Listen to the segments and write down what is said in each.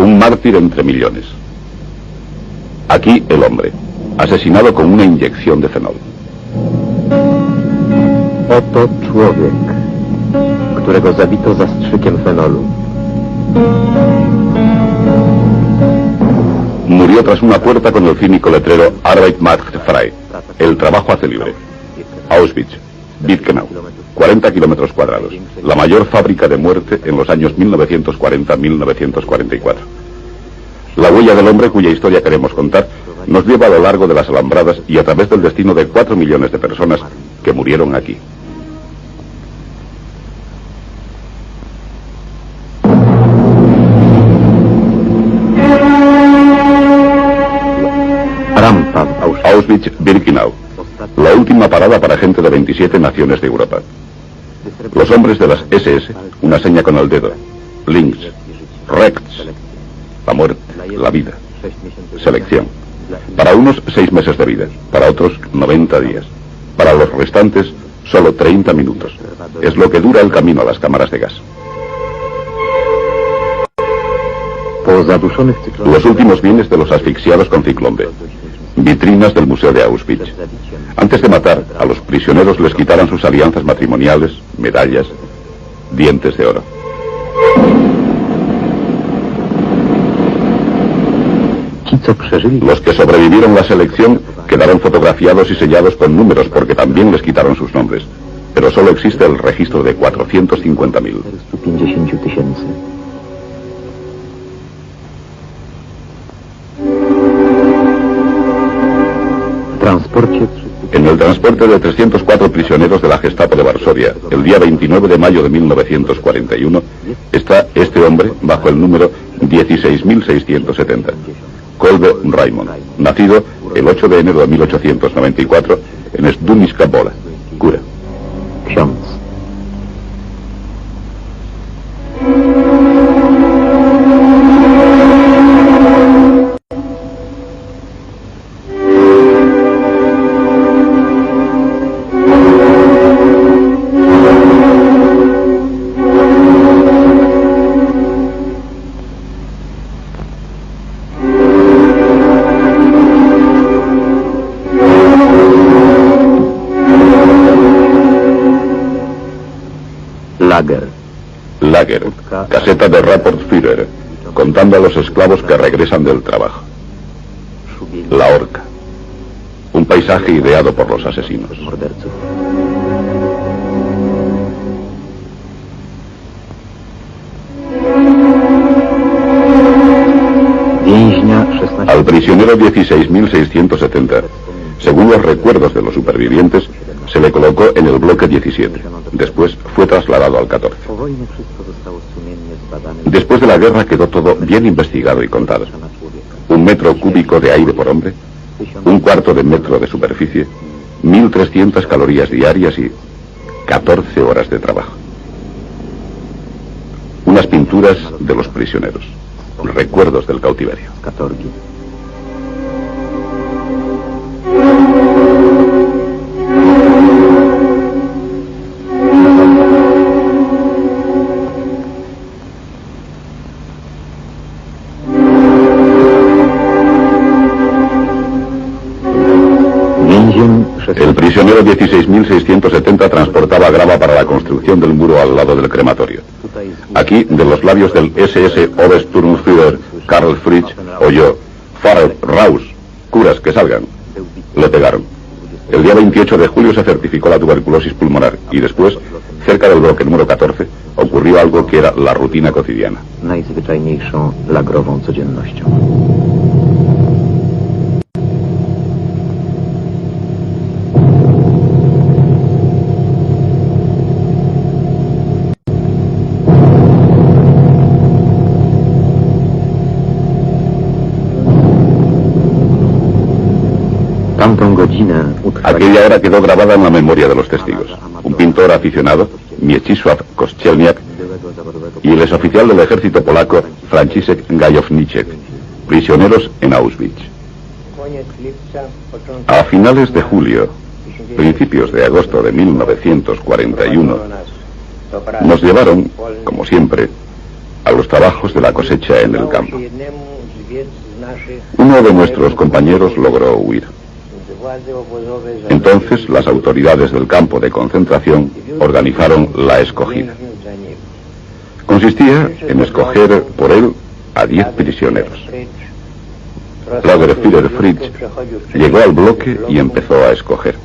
Un mártir entre millones. Aquí el hombre, asesinado con una inyección de fenol. Oto człowiek, którego zabito zastrzykiem fenolu. Murió tras una puerta con el cínico letrero Arbeit macht frei, el trabajo hace libre. Auschwitz, Birkenau, 40 kilómetros cuadrados, la mayor fábrica de muerte en los años 1940-1944. La huella del hombre cuya historia queremos contar nos lleva a lo largo de las alambradas y a través del destino de 4 millones de personas que murieron aquí. Auschwitz-Birkenau, la última parada para gente de 27 naciones de Europa. Los hombres de las SS, una seña con el dedo, links, rechts, la muerte, la vida, selección. Para unos 6 meses de vida, para otros 90 días. Para los restantes, solo 30 minutos. Es lo que dura el camino a las cámaras de gas. Los últimos bienes de los asfixiados con ciclón B. Vitrinas del Museo de Auschwitz. Antes de matar, a los prisioneros les quitaron sus alianzas matrimoniales, medallas, dientes de oro. Los que sobrevivieron la selección quedaron fotografiados y sellados con números porque también les quitaron sus nombres. Pero solo existe el registro de 450.000. En el transporte de 304 prisioneros de la Gestapo de Varsovia, el día 29 de mayo de 1941, está este hombre bajo el número 16.670. Kolbe Raimond, nacido el 8 de enero de 1894 en Zduniska Wola, cura. Lager, caseta de Rapportführer, contando a los esclavos que regresan del trabajo. La horca, un paisaje ideado por los asesinos. Al prisionero 16.670, según los recuerdos de los supervivientes, se le colocó en el bloque 17. Después fue trasladado al 14. Después de la guerra quedó todo bien investigado y contado. 1 metro cúbico de aire por hombre, 1/4 de metro de superficie, 1.300 calorías diarias y 14 horas de trabajo. Unas pinturas de los prisioneros, recuerdos del cautiverio. El prisionero 16.670 transportaba grava para la construcción del muro al lado del crematorio. Aquí, de los labios del SS Obersturmführer Karl Fritsch, oyó: Fahrer, raus, curas, que salgan. Le pegaron. El día 28 de julio se certificó la tuberculosis pulmonar y después, cerca del bloque número 14, ocurrió algo que era la rutina cotidiana. Aquella hora quedó grabada en la memoria de los testigos. Un pintor aficionado, Mieczysław Kościelniak, y el exoficial del ejército polaco, Franciszek Gajowniczek, prisioneros en Auschwitz. A finales de julio, principios de agosto de 1941, nos llevaron, como siempre, a los trabajos de la cosecha en el campo. Uno de nuestros compañeros logró huir. Entonces las autoridades del campo de concentración organizaron la escogida. Consistía en escoger por él a 10 prisioneros. Lagerführer Fritz llegó al bloque y empezó a escoger.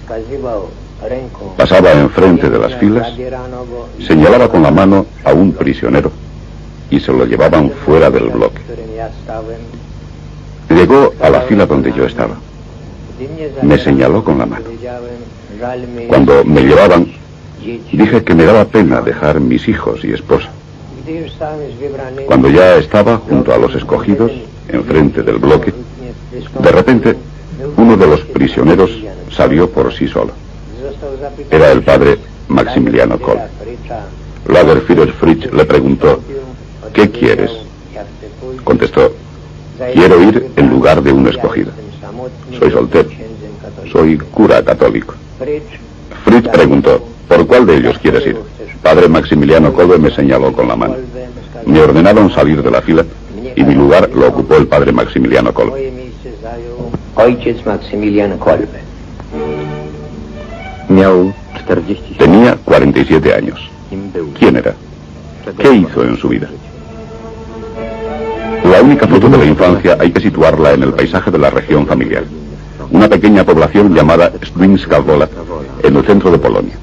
Pasaba enfrente de las filas, señalaba con la mano a un prisionero y se lo llevaban fuera del bloque. Llegó a la fila donde yo estaba. Me señaló con la mano. Cuando me llevaban, dije que me daba pena dejar mis hijos y esposa. Cuando ya estaba junto a los escogidos, enfrente del bloque, de repente, uno de los prisioneros salió por sí solo. Era el padre Maximiliano Kolbe. Lagerführer Fritz le preguntó, ¿qué quieres? Contestó, quiero ir en lugar de un escogido. Soy soltero. Soy cura católico. Fritz preguntó, ¿por cuál de ellos quieres ir? Padre Maximiliano Kolbe me señaló con la mano. Me ordenaron salir de la fila y mi lugar lo ocupó el padre Maximiliano Kolbe. Tenía 47 años. ¿Quién era? ¿Qué hizo en su vida? La única foto de la infancia hay que situarla en el paisaje de la región familiar. Una pequeña población llamada Strinska Wola, en el centro de Polonia.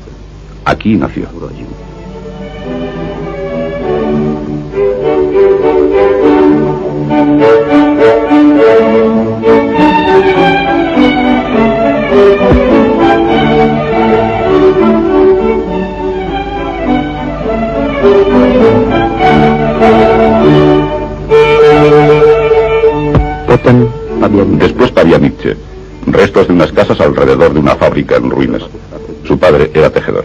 Aquí nació. Después Pabianice, restos de unas casas alrededor de una fábrica en ruinas. Su padre era tejedor.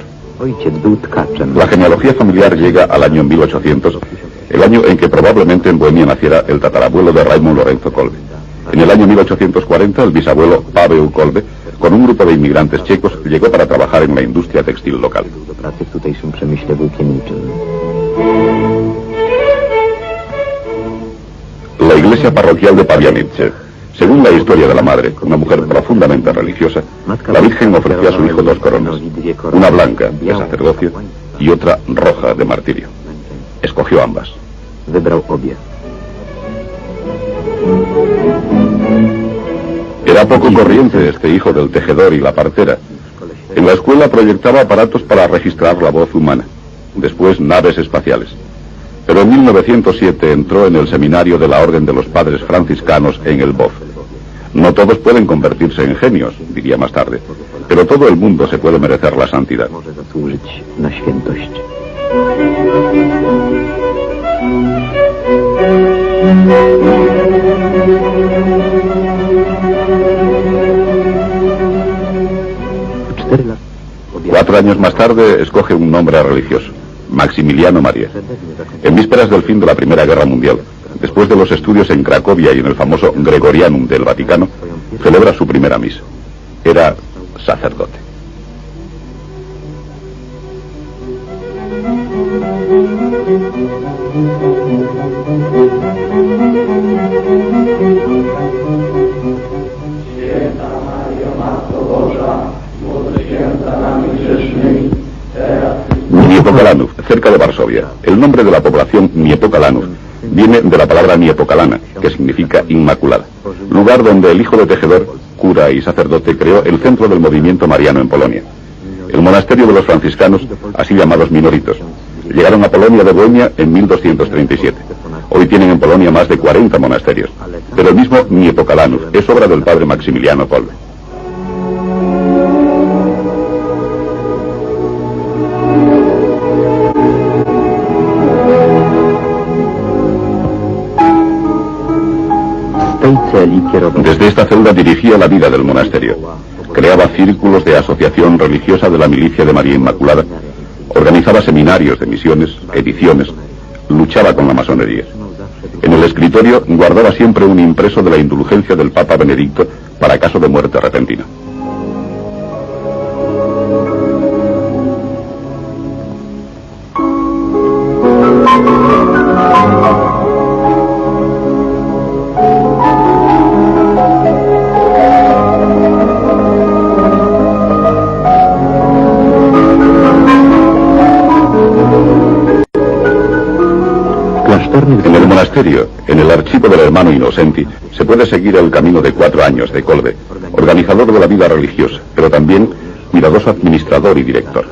La genealogía familiar llega al año 1800, el año en que probablemente en Bohemia naciera el tatarabuelo de Raimund Lorenzo Kolbe. En el año 1840, el bisabuelo Paweł Kolbe, con un grupo de inmigrantes checos, llegó para trabajar en la industria textil local. La iglesia parroquial de Pabianice. Según la historia de la madre, una mujer profundamente religiosa, la Virgen ofreció a su hijo 2 coronas, una blanca de sacerdocio y otra roja de martirio. Escogió ambas. Era poco corriente este hijo del tejedor y la partera. En la escuela proyectaba aparatos para registrar la voz humana, después naves espaciales. Pero en 1907 entró en el seminario de la Orden de los Padres Franciscanos en el Lvov. No todos pueden convertirse en genios, diría más tarde, pero todo el mundo se puede merecer la santidad. Cuatro años más tarde escoge un nombre religioso, Maximiliano María. En vísperas del fin de la Primera Guerra Mundial, después de los estudios en Cracovia y en el famoso Gregorianum del Vaticano, celebra su primera misa. Era sacerdote. Niepokalanów, cerca de Varsovia. El nombre de la población Niepokalanów viene de la palabra Niepokalana, que significa inmaculada, lugar donde el hijo de tejedor, cura y sacerdote creó el centro del movimiento mariano en Polonia. El monasterio de los franciscanos, así llamados minoritos, llegaron a Polonia de Bohemia en 1237. Hoy tienen en Polonia más de 40 monasterios, pero el mismo Niepokalanów es obra del padre Maximiliano Kolbe. Desde esta celda dirigía la vida del monasterio. Creaba círculos de asociación religiosa de la milicia de María Inmaculada, organizaba seminarios de misiones, ediciones, luchaba con la masonería. En el escritorio guardaba siempre un impreso de la indulgencia del Papa Benedicto para caso de muerte repentina. En el monasterio, en el archivo del hermano Innocenti, se puede seguir el camino de 4 años de Kolbe, organizador de la vida religiosa, pero también cuidadoso administrador y director.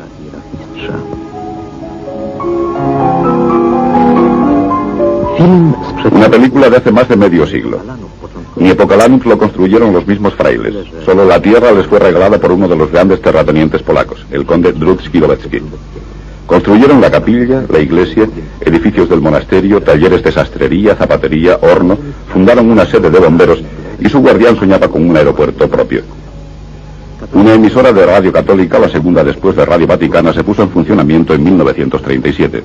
Una película de hace más de medio siglo. Niepokalanów lo construyeron los mismos frailes. Solo la tierra les fue regalada por uno de los grandes terratenientes polacos, el conde Drutski-Lowecki. Construyeron la capilla, la iglesia, edificios del monasterio, talleres de sastrería, zapatería, horno, fundaron una sede de bomberos y su guardián soñaba con un aeropuerto propio. Una emisora de radio católica, la segunda después de Radio Vaticana, se puso en funcionamiento en 1937.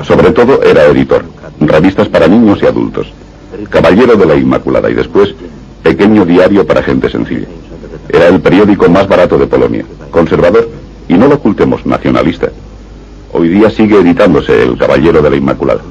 Sobre todo era editor, revistas para niños y adultos, Caballero de la Inmaculada y después Pequeño Diario para Gente Sencilla. Era el periódico más barato de Polonia, conservador y, no lo ocultemos, nacionalista. Hoy día sigue editándose el Caballero de la Inmaculada.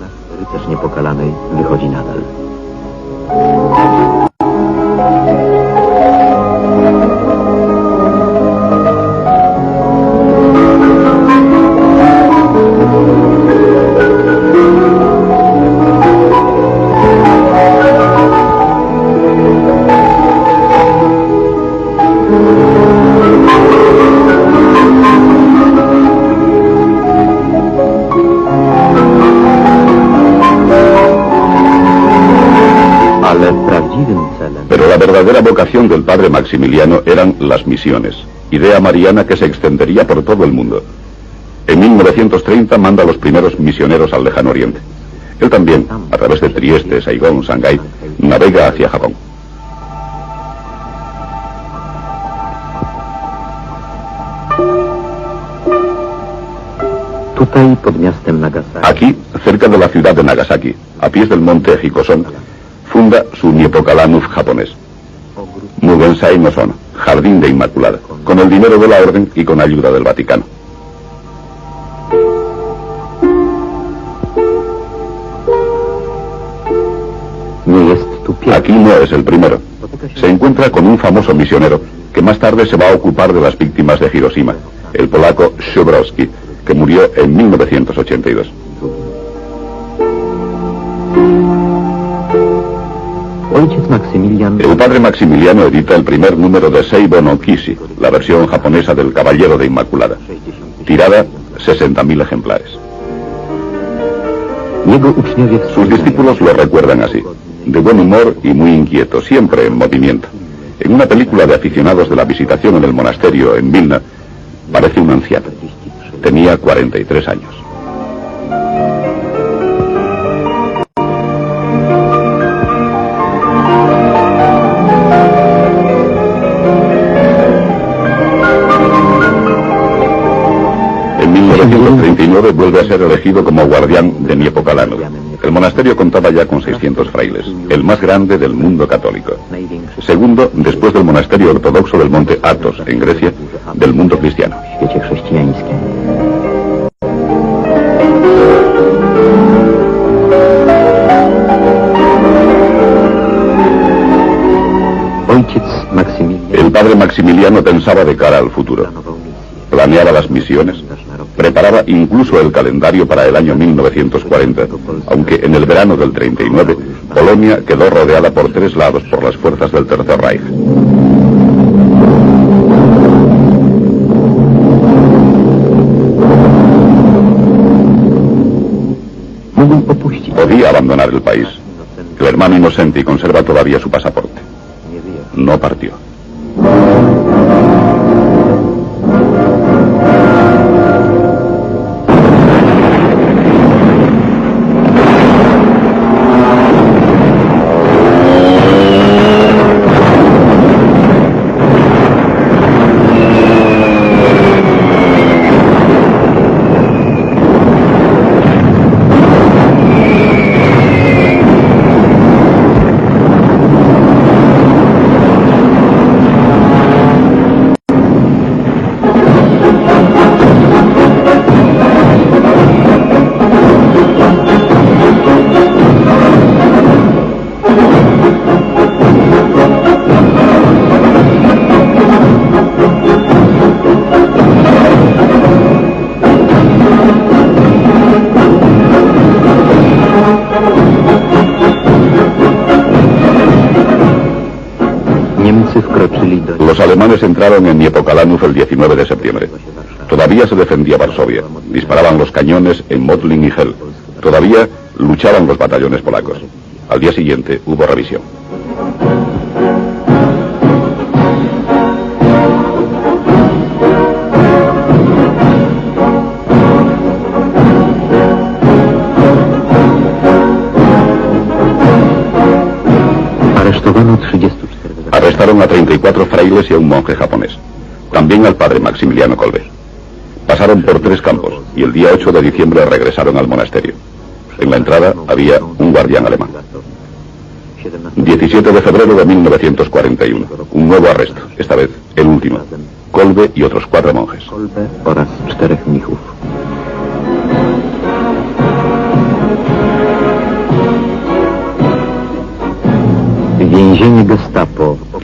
Pero la verdadera vocación del padre Maximiliano eran las misiones, idea mariana que se extendería por todo el mundo. En 1930 manda a los primeros misioneros al lejano oriente. Él también, a través de Trieste, Saigón, Shanghái, navega hacia Japón. Aquí, cerca de la ciudad de Nagasaki, a pies del monte Hikoson, funda su Niepokalanów japonés. Mugensai no Son, Jardín de Inmaculada, con el dinero de la orden y con ayuda del Vaticano. Aquí no es el primero. Se encuentra con un famoso misionero que más tarde se va a ocupar de las víctimas de Hiroshima, el polaco Szubrowski, que murió en 1982. El padre Maximiliano edita el primer número de Seibo no Kishi, la versión japonesa del Caballero de Inmaculada. Tirada 60.000 ejemplares. Sus discípulos lo recuerdan así, de buen humor y muy inquieto, siempre en movimiento. En una película de aficionados de la visitación en el monasterio en Vilna, parece un anciano. Tenía 43 años. En 1939 vuelve a ser elegido como guardián de Niepokalanów. El monasterio contaba ya con 600 frailes, el más grande del mundo católico. Segundo, después del monasterio ortodoxo del monte Athos, en Grecia, del mundo cristiano. El padre Maximiliano pensaba de cara al futuro. Planeaba las misiones, preparaba incluso el calendario para el año 1940, aunque en el verano del 39, Polonia quedó rodeada por 3 lados por las fuerzas del Tercer Reich. Podía abandonar el país. El hermano Innocenti conserva todavía su pasaporte. No partió. Los alemanes entraron en Niepokalanów el 19 de septiembre. Todavía se defendía Varsovia. Disparaban los cañones en Modlin y Hel. Todavía luchaban los batallones polacos. Al día siguiente hubo revisión. Arrestaron a 34 frailes y a un monje japonés. También al padre Maximiliano Kolbe. Pasaron por 3 campos y el día 8 de diciembre regresaron al monasterio. En la entrada había un guardián alemán. 17 de febrero de 1941. Un nuevo arresto, esta vez el último. Kolbe y otros 4 monjes.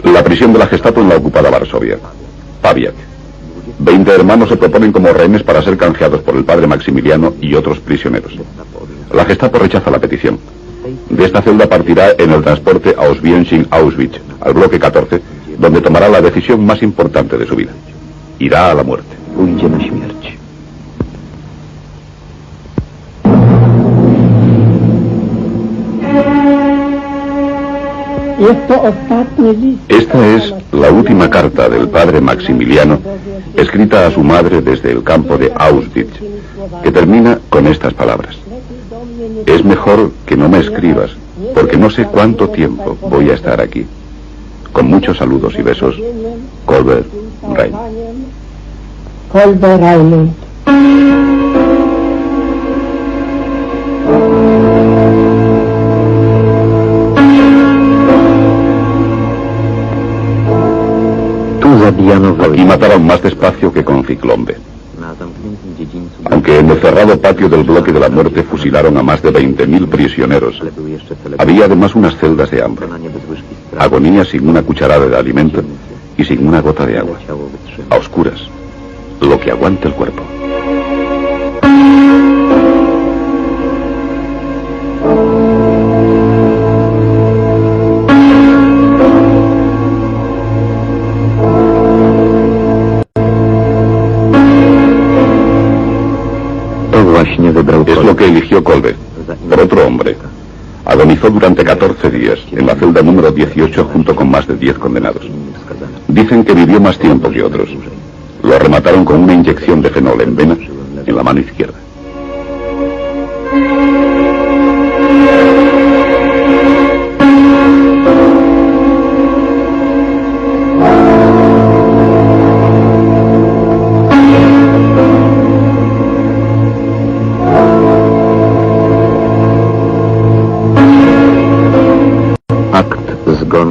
La prisión de la Gestapo en la ocupada Varsovia. Paviak. 20 hermanos se proponen como rehenes para ser canjeados por el padre Maximiliano y otros prisioneros. La Gestapo rechaza la petición. De esta celda partirá en el transporte a Auschwitz, al bloque 14, donde tomará la decisión más importante de su vida. Irá a la muerte. Esta es la última carta del padre Maximiliano, escrita a su madre desde el campo de Auschwitz, que termina con estas palabras. Es mejor que no me escribas, porque no sé cuánto tiempo voy a estar aquí. Con muchos saludos y besos, Kolbe Reinl. Aquí mataron más despacio que con Ciclombe. Aunque en el cerrado patio del bloque de la muerte fusilaron a más de 20.000 prisioneros, había además unas celdas de hambre. Agonía sin una cucharada de alimento y sin una gota de agua. A oscuras, lo que aguante el cuerpo. Es lo que eligió Kolbe, por otro hombre. Agonizó durante 14 días en la celda número 18 junto con más de 10 condenados. Dicen que vivió más tiempo que otros. Lo remataron con una inyección de fenol en vena en la mano izquierda.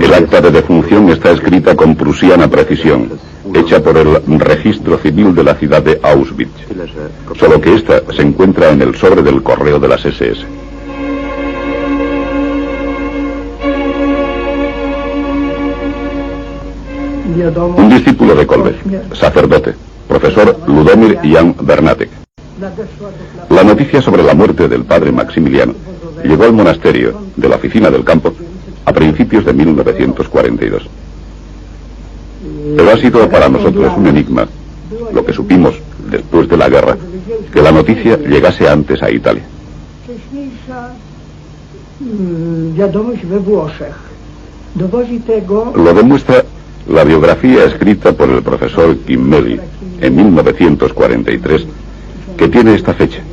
El acta de defunción está escrita con prusiana precisión, hecha por el registro civil de la ciudad de Auschwitz, solo que esta se encuentra en el sobre del correo de las SS. Un discípulo de Kolbe, sacerdote, profesor Ludomir Jan Bernatek. La noticia sobre la muerte del padre Maximiliano llegó al monasterio de la oficina del campo a principios de 1942. Pero ha sido para nosotros un enigma, lo que supimos después de la guerra, que la noticia llegase antes a Italia. Lo demuestra la biografía escrita por el profesor Kimmeli en 1943, que tiene esta fecha.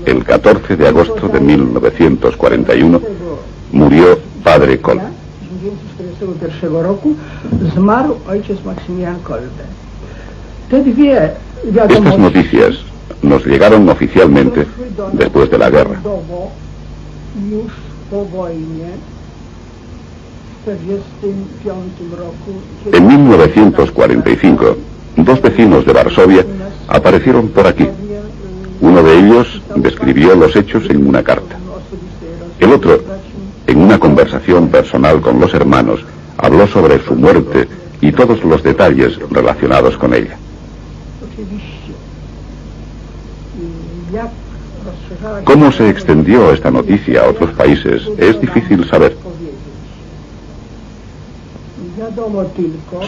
El 14 de agosto de 1941 murió Padre Kolbe. Estas noticias nos llegaron oficialmente después de la guerra. En 1945, 2 vecinos de Varsovia aparecieron por aquí. Uno de ellos describió los hechos en una carta. El otro, en una conversación personal con los hermanos, habló sobre su muerte y todos los detalles relacionados con ella. ¿Cómo se extendió esta noticia a otros países? Es difícil saber.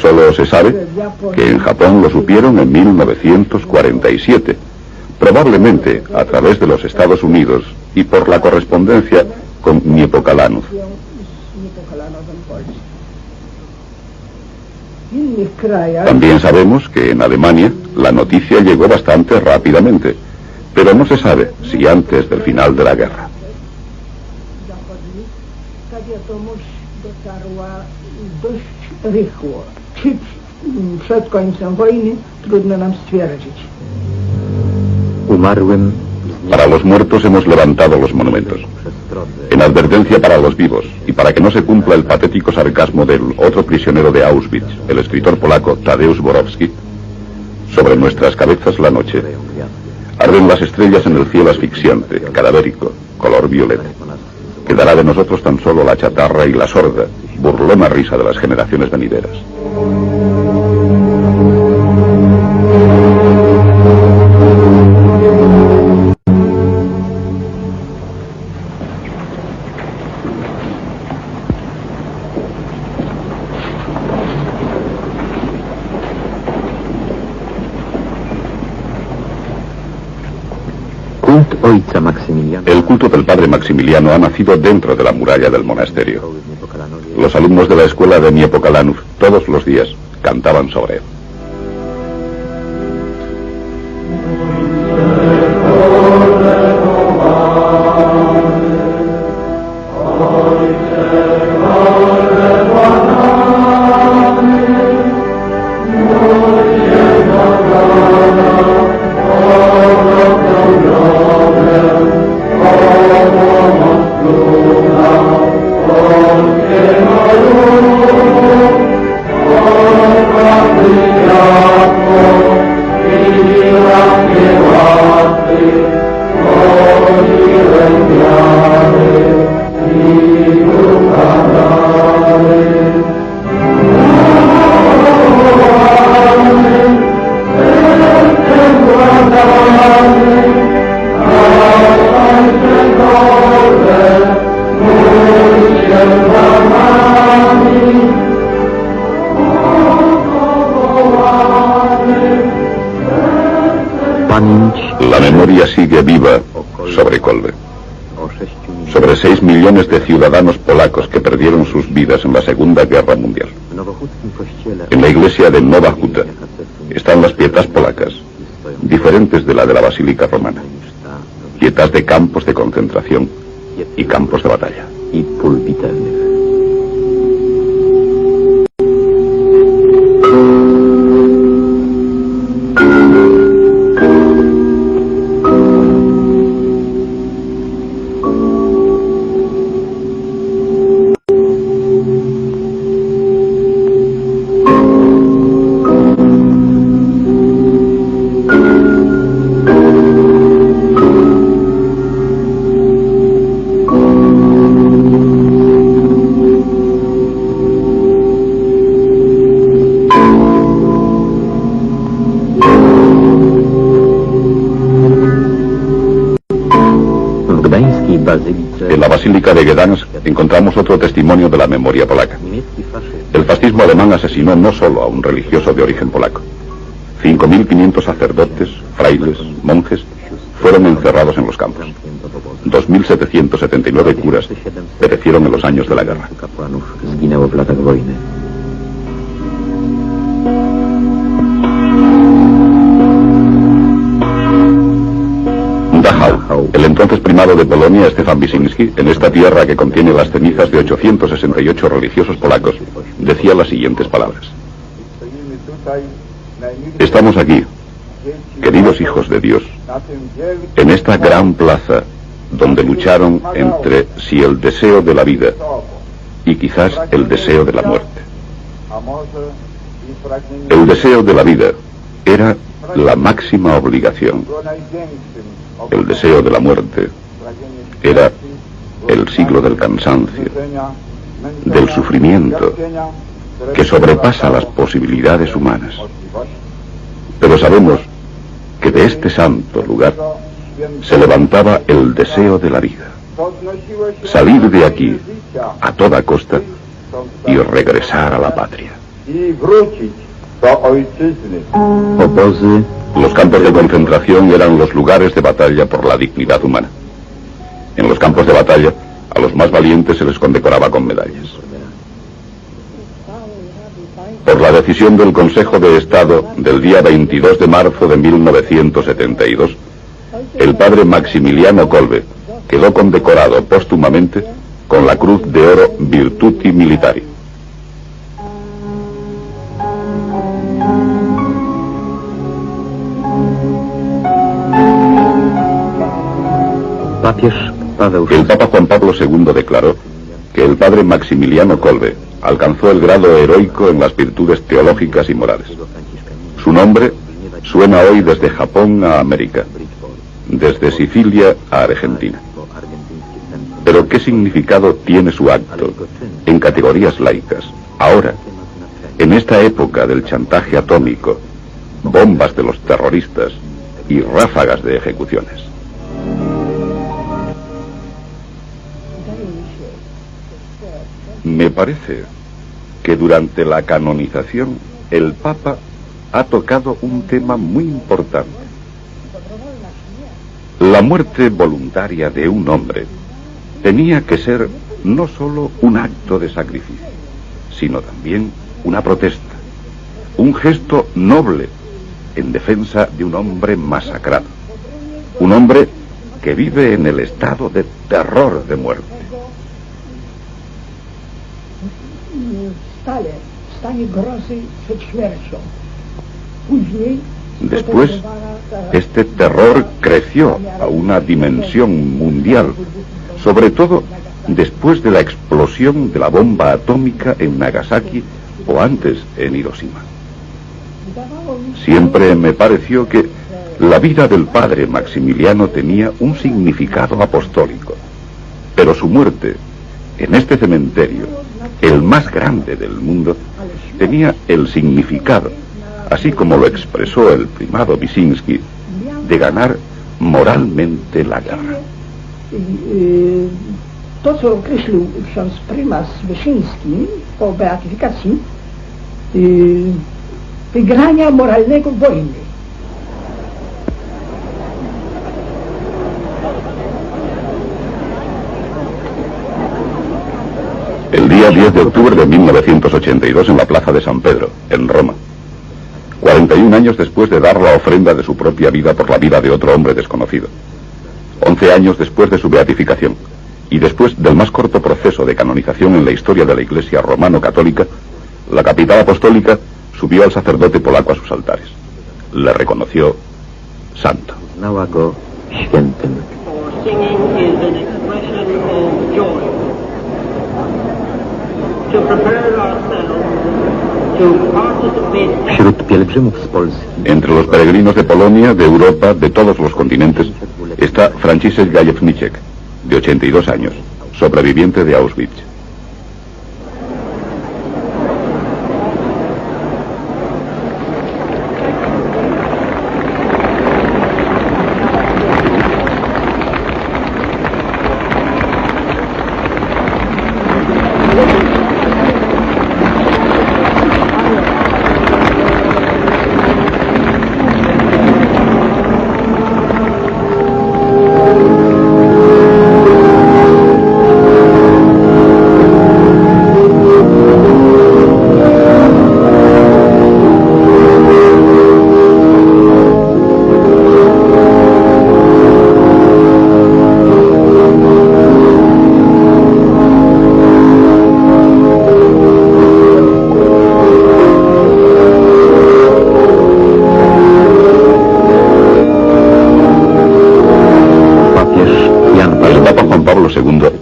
Solo se sabe que en Japón lo supieron en 1947, probablemente a través de los Estados Unidos y por la correspondencia con Niepokalanów. También sabemos que en Alemania la noticia llegó bastante rápidamente, pero no se sabe si antes del final de la guerra. Para los muertos hemos levantado los monumentos, en advertencia para los vivos y para que no se cumpla el patético sarcasmo del otro prisionero de Auschwitz, el escritor polaco Tadeusz Borowski. Sobre nuestras cabezas la noche. Arden las estrellas en el cielo asfixiante, cadavérico, color violeta. Quedará de nosotros tan solo la chatarra y la sorda, burlona risa de las generaciones venideras. El culto del padre Maximiliano ha nacido dentro de la muralla del monasterio. Los alumnos de la escuela de Niepokalanów todos los días cantaban sobre él. La memoria sigue viva sobre Kolbe, sobre 6 millones de ciudadanos polacos que perdieron sus vidas en la Segunda Guerra Mundial. En la iglesia de Nowa Huta están las pietas polacas, diferentes de la Basílica Romana, pietas de campos de concentración y campos de batalla. En la Basílica de Gdańsk encontramos otro testimonio de la memoria polaca. El fascismo alemán asesinó no solo a un religioso de origen polaco. 5.500 sacerdotes, frailes, monjes fueron encerrados en los campos. 2.779 curas perecieron en los años de la guerra. Dachau, el entonces primado de Polonia, Stefan Wyszynski, en esta tierra que contiene las cenizas de 868 religiosos polacos, decía las siguientes palabras: estamos aquí, queridos hijos de Dios, en esta gran plaza donde lucharon entre si el deseo de la vida y quizás el deseo de la muerte. El deseo de la vida era la máxima obligación. El deseo de la muerte era el siglo del cansancio, del sufrimiento, que sobrepasa las posibilidades humanas. Pero sabemos que de este santo lugar se levantaba el deseo de la vida. Salir de aquí, a toda costa, y regresar a la patria. Obozy, Los campos de concentración eran los lugares de batalla por la dignidad humana. En los campos de batalla, a los más valientes se les condecoraba con medallas. Por la decisión del Consejo de Estado del día 22 de marzo de 1972, el padre Maximiliano Kolbe quedó condecorado póstumamente con la Cruz de Oro Virtuti Militari. El Papa Juan Pablo II declaró que el padre Maximiliano Kolbe alcanzó el grado heroico en las virtudes teológicas y morales. Su nombre suena hoy desde Japón a América, desde Sicilia a Argentina. Pero ¿qué significado tiene su acto en categorías laicas, ahora, en esta época del chantaje atómico, bombas de los terroristas y ráfagas de ejecuciones? Me parece que durante la canonización el Papa ha tocado un tema muy importante. La muerte voluntaria de un hombre tenía que ser no solo un acto de sacrificio, sino también una protesta, un gesto noble en defensa de un hombre masacrado, un hombre que vive en el estado de terror de muerte. Después, este terror creció a una dimensión mundial, sobre todo después de la explosión de la bomba atómica en Nagasaki o antes en Hiroshima. Siempre me pareció que la vida del padre Maximiliano tenía un significado apostólico, pero su muerte en este cementerio, el más grande del mundo, tenía el significado, así como lo expresó el primado Wyszynski, de ganar moralmente la guerra. To, co określił ksiądz prymas Wyszyński po beatyfikacji, wygrania moralnego wojny. El día 10 de octubre de 1982 en la Plaza de San Pedro, en Roma. 41 años después de dar la ofrenda de su propia vida por la vida de otro hombre desconocido. 11 años después de su beatificación. Y después del más corto proceso de canonización en la historia de la Iglesia romano-católica, la capital apostólica subió al sacerdote polaco a sus altares. Le reconoció santo. Uznała go świętym. Wśród pielgrzymów z Polski, Entre los peregrinos de Polonia, de Europa, de todos los continentes, está Franciszek Gajewniczek, de 82 años, sobreviviente de Auschwitz.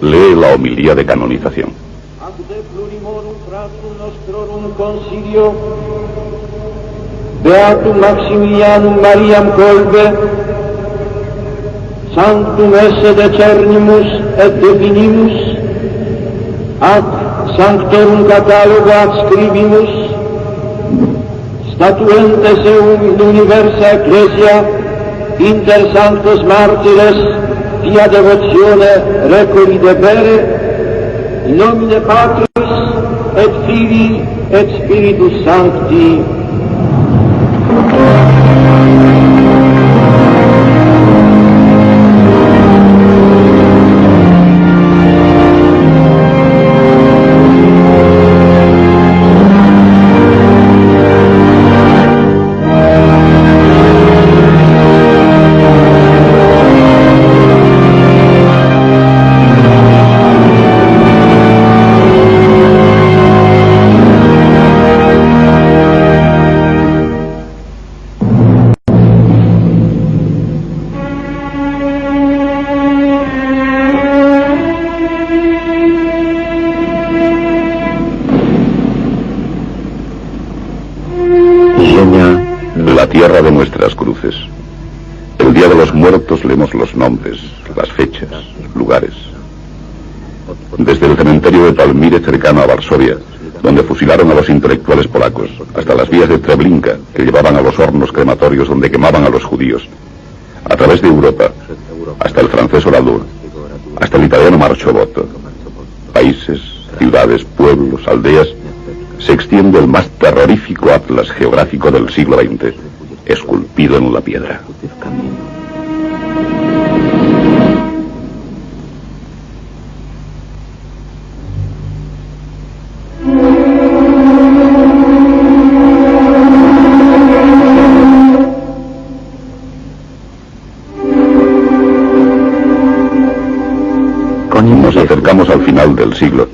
Lee la homilía de canonización. Beatum Maximilianum Mariam Kolbe, sanctum esse decernimus et definimus, ad sanctorum catalogo adscribimus, statuentes eum in universa ecclesia, inter sanctos martires, via devotione recoli debere, in nomine Patris et Filii et Spiritus Sancti. La tierra de nuestras cruces. El día de los muertos leemos los nombres, las fechas, lugares. Desde el cementerio de Palmire cercano a Varsovia, donde fusilaron a los intelectuales polacos, hasta las vías de Treblinka, que llevaban a los hornos crematorios donde quemaban a los judíos. A través de Europa, hasta el francés Oradour, hasta el italiano Marchovotto. Países, ciudades, pueblos, aldeas, se extiende el más terrorífico atlas geográfico del siglo XX, esculpido en la piedra. Nos acercamos al final del siglo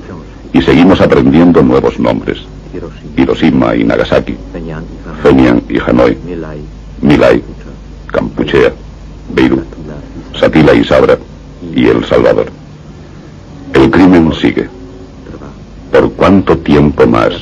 y seguimos aprendiendo nuevos nombres. Hiroshima y Nagasaki, Phenian y Hanoi, Milay, Kampuchea, Beirut, Satila y Sabra y El Salvador. El crimen sigue. ¿Por cuánto tiempo más